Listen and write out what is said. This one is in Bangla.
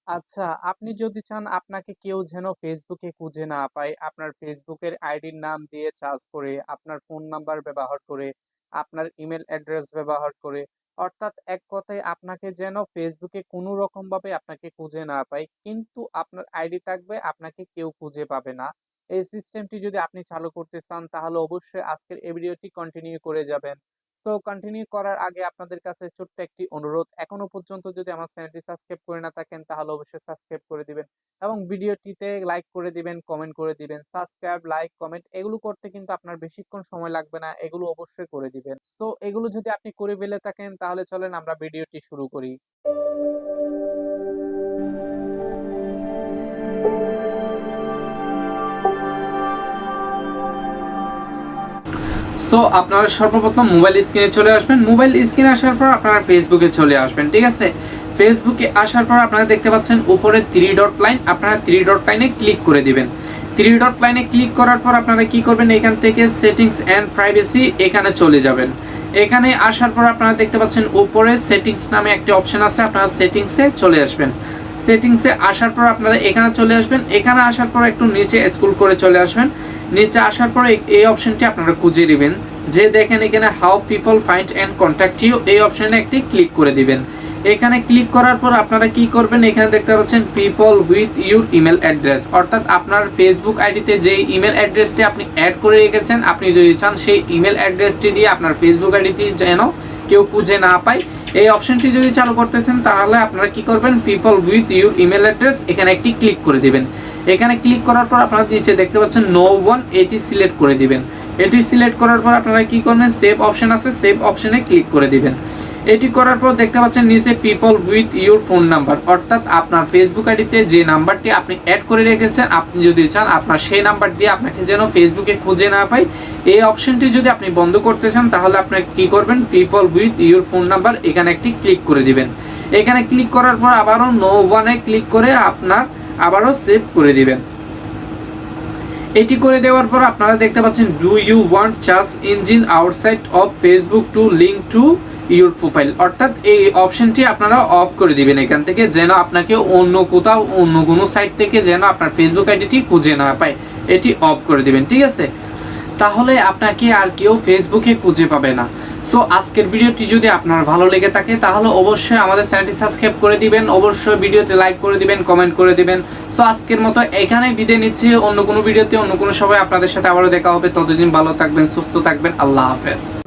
আচ্ছা, আপনি যদি চান আপনাকে কেউ যেন ফেসবুকে খুঁজে না পায়, আপনার ফেসবুকের আইডির নাম দিয়ে সার্চ করে, আপনার ফোন নাম্বার ব্যবহার করে, আপনার ইমেইল অ্যাড্রেস ব্যবহার করে, অর্থাৎ এক কথায় আপনাকে যেন ফেসবুকে কোনো রকমভাবে আপনাকে খুঁজে না পায়, কিন্তু আপনার আইডি থাকবে, আপনাকে কেউ খুঁজে পাবে না। এই সিস্টেমটি যদি আপনি চালু করতে চান তাহলে অবশ্যই আজকের এই ভিডিওটি কন্টিনিউ করে যাবেন। সো কন্টিনিউ করার আগে আপনাদের কাছে ছোট্ট একটি অনুরোধ। এখনো পর্যন্ত যদি আমার চ্যানেলটি সাবস্ক্রাইব করে না থাকেন তাহলে অবশ্যই সাবস্ক্রাইব করে দিবেন এবং ভিডিওটিতে লাইক করে দিবেন, কমেন্ট করে দিবেন। সাবস্ক্রাইব, লাইক, কমেন্ট এগুলো করতে কিন্তু আপনার বেশিক্ষণ সময় লাগবে না। এগুলো অবশ্যই করে দিবেন। সো এগুলো যদি আপনি করে ফেলে থাকেন তাহলে চলেন আমরা ভিডিওটি শুরু করি। সো আপনারা সর্বপ্রথম মোবাইল স্ক্রিনে চলে আসবেন। মোবাইল স্ক্রিনে আসার পর আপনারা ফেসবুকে চলে আসবেন, ঠিক আছে? ফেসবুকে আসার পর আপনারা দেখতে পাচ্ছেন উপরে 3 ডট লাইন, আপনারা 3 ডট লাইনে ক্লিক করে দিবেন। 3 ডট লাইনে ক্লিক করার পর আপনারা কি করবেন, এখান থেকে সেটিংস এন্ড প্রাইভেসি এখানে চলে যাবেন। এখানে আসার পর আপনারা দেখতে পাচ্ছেন উপরে সেটিংস নামে একটি অপশন আছে, আপনারা সেটিংসে চলে আসবেন। সেটিংসে আসার পর আপনারা এখানে চলে আসবেন। এখানে আসার পর একটু নিচে স্ক্রল করে চলে আসবেন। নিচে আসার পরে এই অপশনটি আপনারা খুঁজে দিবেন, যে দেখেন এখানে how people find and contact you, এই অপশনে একটি ক্লিক করে দিবেন। এখানে ক্লিক করার পর আপনারা কি করবেন, এখানে দেখতে পাচ্ছেন people with your email address, অর্থাৎ আপনার ফেসবুক আইডিতে যে ইমেল অ্যাড্রেসটি আপনি অ্যাড করে রেখেছেন, আপনি যদি চান সেই ইমেল অ্যাড্রেসটি দিয়ে আপনার ফেসবুক আইডিটি যেন কেউ খুঁজে না পায়, এই অপশনটি যদি চালু করতেছেন তাহলে আপনারা কি করবেন, people with your email address এখানে একটি ক্লিক করে দিবেন। এখানে ক্লিক করার পর আপনারা নিচে দেখতে পাচ্ছেন নো ওয়ান, এটি সিলেক্ট করে দিবেন। এটি সিলেক্ট করার পর আপনারা কি করবেন, সেভ অপশন আছে, সেভ অপশনে ক্লিক করে দিবেন। এটি করার পর দেখতে পাচ্ছেন নিচে people with your phone number, অর্থাৎ আপনার ফেসবুক আইডিতে যে নাম্বারটি আপনি অ্যাড করে রেখেছেন, আপনি যদি চান আপনার সেই নাম্বার দিয়ে আপনাকে যেন ফেসবুকে খুঁজে না পায়, এই অপশনটি যদি আপনি বন্ধ করতে চান তাহলে আপনি কি করবেন, people with your phone number এখানে একটি ক্লিক করে দিবেন। এখানে ক্লিক করার পর আবারও নো ওয়ানে ক্লিক করে আপনার আবারও সেভ করে দিবেন। এটি করে দেওয়ার পর আপনারা দেখতে পাচ্ছেন do you want search engine outside of Facebook to link to your profile, অর্থাৎ এই অপশনটি আপনারা অফ করে দিবেন এখান থেকে, যেন আপনাকে অন্য কোথাও অন্য কোনো সাইট থেকে যেন আপনার ফেসবুক আইডিটি খুঁজে না পায়, এটি অফ করে দিবেন, ঠিক আছে? তাহলে আপনাকে আর কেউ ফেসবুকে খুঁজে পাবে না। সো আজকের ভিডিওটি যদি আপনার ভালো লেগে থাকে তাহলে অবশ্যই আমাদের চ্যানেলটি সাবস্ক্রাইব করে দিবেন, অবশ্যই ভিডিওতে লাইক করে দিবেন, কমেন্ট করে দিবেন। সো আজকের মতো এখানেই বিদায় নিচ্ছি। অন্য কোনো ভিডিওতে অন্য কোনো সময় আপনাদের সাথে আবারও দেখা হবে। ততদিন ভালো থাকবেন, সুস্থ থাকবেন। আল্লাহ হাফেজ।